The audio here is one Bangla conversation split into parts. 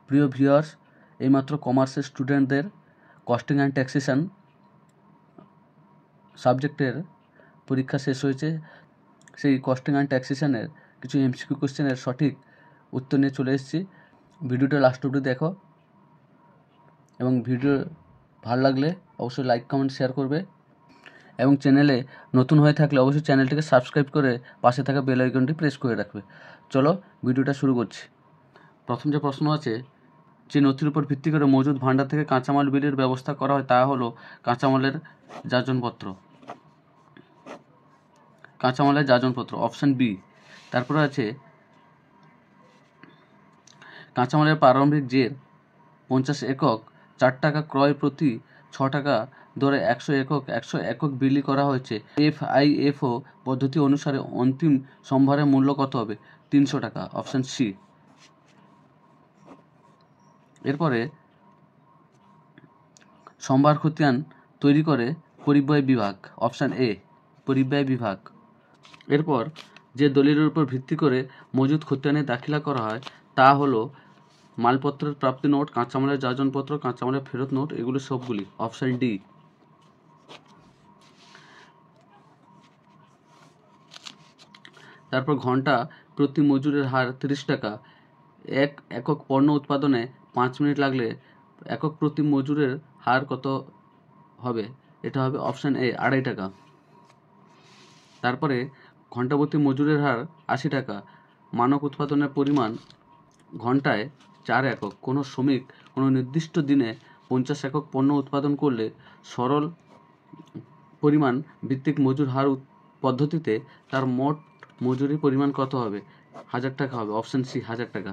প্রিয় ভিউয়ার্স, এইমাত্র কমার্সের স্টুডেন্টদের কস্টিং অ্যান্ড ট্যাক্সেশন সাবজেক্টের পরীক্ষা শেষ হয়েছে। সেই কস্টিং অ্যান্ড ট্যাক্সেশনের কিছু এমসিকিউ কোশ্চেনের সঠিক উত্তর নিয়ে চলে এসেছি। ভিডিওটা লাস্ট অবধি দেখো এবং ভিডিও ভালো লাগলে অবশ্যই লাইক কমেন্ট শেয়ার করবে এবং চ্যানেলে নতুন হয়ে থাকলে অবশ্যই চ্যানেলটিকে সাবস্ক্রাইব করে পাশে থাকা বেল আইকনটি প্রেস করে রাখবে। চলো ভিডিওটা শুরু করছি। প্রথম যে প্রশ্ন আছে, যে নথির উপর ভিত্তি করে মজুদ ভাণ্ডার থেকে কাঁচামাল বিলির ব্যবস্থা করা হয় তা হলো কাঁচামালের জাজনপত্র। কাঁচামালের জাজনপত্র অপশান বি। তারপরে আছে কাঁচামালের প্রারম্ভিক জের 50 একক 4 টাকা ক্রয় প্রতি 6 টাকা দরে 100 একক বিলি করা হয়েছে। FIFO পদ্ধতি অনুসারে অন্তিম সম্ভারের মূল্য কত হবে? 300 টাকা। Option C. এরপরে সম্ভার খতিয়ান তৈরি করে পরিব্যয় বিভাগ। অপশান এ পরিব্যয় বিভাগ। এরপর যে দলিলের উপর ভিত্তি করে মজুদ খতিয়ানে দাখিলা করা হয় তা হলো মালপত্রের প্রাপ্তি নোট, কাঁচামালের জাজনপত্র, কাঁচামালের ফেরত নোট, এগুলো সবগুলি। Option D. তারপর ঘন্টা প্রতি মজুরের হার 30 টাকা। এক একক পণ্য উৎপাদনে 5 মিনিট লাগলে একক প্রতি মজুরের হার কত হবে? এটা হবে অপশান এ 2.5 টাকা। তারপরে ঘন্টা প্রতি মজুরের হার 80 টাকা। মানক উৎপাদনের পরিমাণ ঘন্টায় 4 একক। কোনো শ্রমিক কোনো নির্দিষ্ট দিনে 50 একক পণ্য উৎপাদন করলে সরল পরিমাণ ভিত্তিক মজুর হার পদ্ধতিতে তার মোট মজুরি পরিমাণ কত হবে? 1000 টাকা হবে। অপশান সি 1000 টাকা।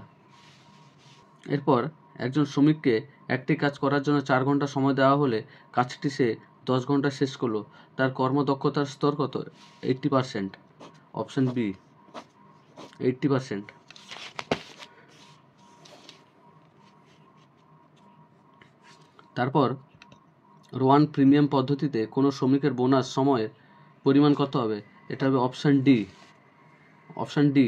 এরপর একজন শ্রমিককে একটি কাজ করার জন্য 4 ঘন্টা সময় দেওয়া হলে কাজটি সে 10 ঘন্টা শেষ করলো, তার কর্মদক্ষতার স্তর কত? 80%। Option B 80%। তারপর রোয়ান প্রিমিয়াম পদ্ধতিতে কোনো শ্রমিকের বোনাস সময়ের পরিমাণ কত হবে? এটা হবে অপশান ডি। Option D.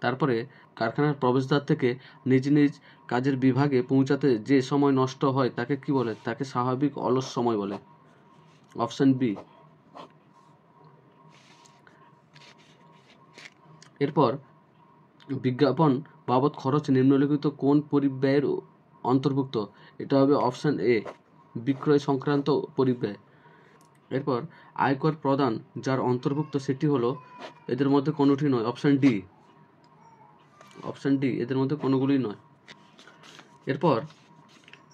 তারপরে কারখানার প্রবেশদ্বার থেকে নিজ নিজ কাজের বিভাগে পৌঁছাতে যে সময় নষ্ট হয় তাকে কি বলে? তাকে স্বাভাবিক অলস সময় বলে। Option B. এরপর বিজ্ঞাপন বাবদ খরচ নিম্নলিখিত কোন পরিব্যয়ের অন্তর্ভুক্ত? এটা হবে অপশান এ বিক্রয় সংক্রান্ত পরিব্যয়। এরপর আয়কর প্রদান যার অন্তর্ভুক্ত সেটি হলো এদের মধ্যে কোনোটি নয়। Option D. অপশান ডি এদের মধ্যে কোনোগুলি নয়। এরপর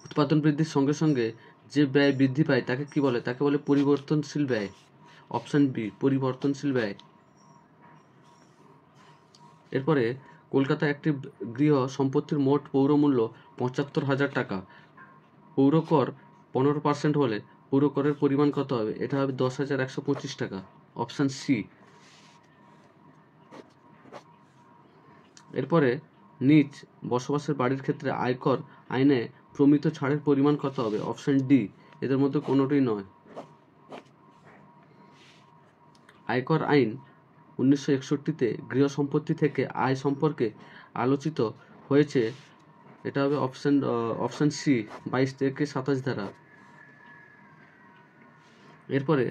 উৎপাদন বৃদ্ধির সঙ্গে সঙ্গে যে ব্যয় বৃদ্ধি পায় তাকে কি বলে? তাকে বলে পরিবর্তনশীল ব্যয়। অপশান বি পরিবর্তনশীল ব্যয়। এরপরে কলকাতায় একটি গৃহ সম্পত্তির মোট পৌরমূল্য 75,000 টাকা। পৌরকর 15% হলে পৌরকরের পরিমাণ কত হবে? এটা হবে 10,125 টাকা। Option C. এরপরে নিজ বসবাসের বাড়ির ক্ষেত্রে আয়কর আইনে প্রমিত ছাড়ের পরিমাণ কত হবে? অপশান ডি এদের মধ্যে কোনোটিই নয়। আয়কর আইন 1961-তে গৃহ সম্পত্তি থেকে আয় সম্পর্কে আলোচিত হয়েছে। এটা হবে অপশান সি 22 থেকে 27 ধারা। এরপরে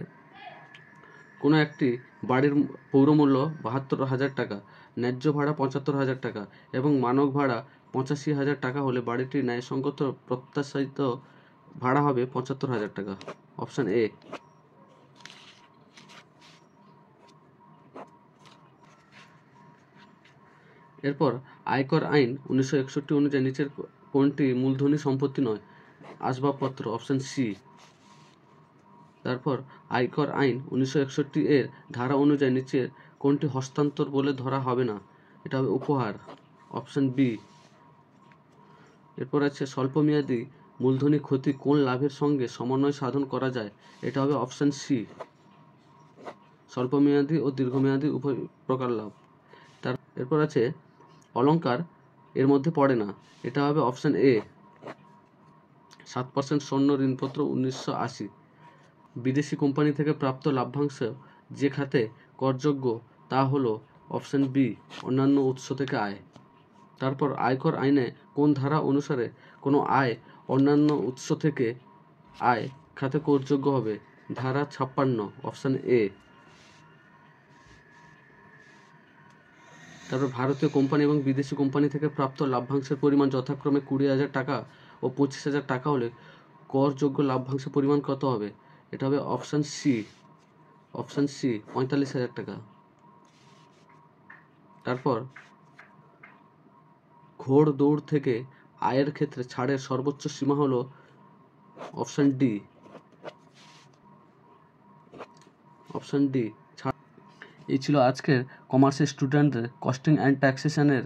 কোনো একটি বাড়ির পৌরমূল্য 72,000 টাকা, ন্যায্য ভাড়া 75,000 টাকা এবং মানক ভাড়া 85,000 টাকা হলে বাড়িটির ন্যায়সঙ্গত প্রত্যাশিত ভাড়া হবে 75,000 টাকা। Option A. এরপর আয়কর আইন 1961 অনুযায়ী নিচের কোনটি মূলধনী সম্পত্তি নয়? আসবাবপত্র। Option C. তারপর আয়কর আইন 1961 এর ধারা অনুযায়ী নিচের কোনটি হস্তান্তর বলে ধরা হবে না? এটা হবে উপহার। Option B. এরপর আছে স্বল্পমেয়াদী মূলধনী ক্ষতি কোন লাভের সঙ্গে সমন্বয় সাধন করা যায়? এটা হবে অপশান সি স্বল্পমেয়াদী ও দীর্ঘমেয়াদী উভয় প্রকার লাভ। এরপর আছে অলংকার এর মধ্যে পড়ে না। এটা হবে অপশান এ 7% স্বর্ণ ঋণপত্র 1980। বিদেশি কোম্পানি থেকে প্রাপ্ত লাভ্যাংশ যে খাতে করযোগ্য তা হলো অপশান বি অন্যান্য উৎস থেকে আয়। তারপর আয়কর আইনে কোন ধারা অনুসারে কোনো আয় অন্যান্য উৎস থেকে আয় খাতে করযোগ্য হবে? ধারা 56, অপশান এ। তারপর ভারতীয় কোম্পানি এবং বিদেশি কোম্পানি থেকে প্রাপ্ত লাভ্যাংশের পরিমাণ যথাক্রমে 20,000 টাকা ও 25,000 টাকা হলে করযোগ্য লাভ্যাংশের পরিমাণ কত হবে? এটা হবে অপশান সি 45,000 টাকা। তারপর ঘোড় দৌড় থেকে আয়ের ক্ষেত্রে ছাড়ের সর্বোচ্চ সীমা হলো অপশান ডি। এই ছিল আজকের কমার্সের স্টুডেন্টদের কস্টিং অ্যান্ড ট্যাক্সেশনের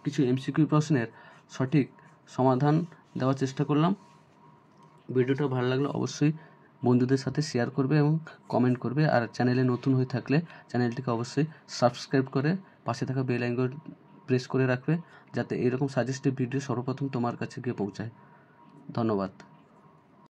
কিছু এমসিকিউ প্রশ্নের সঠিক সমাধান দেওয়ার চেষ্টা করলাম। ভিডিওটা ভালো লাগলে অবশ্যই বন্ধুদের সাথে শেয়ার করবে এবং কমেন্ট করবে। আর চ্যানেলে নতুন হয়ে থাকলে চ্যানেলটিকে অবশ্যই সাবস্ক্রাইব করে পাশে থাকা বেল আইকন প্রেস করে রাখবে, যাতে এরকম সাজেস্টিভ ভিডিও সর্বপ্রথম তোমার কাছে গিয়ে পৌঁছায়। ধন্যবাদ।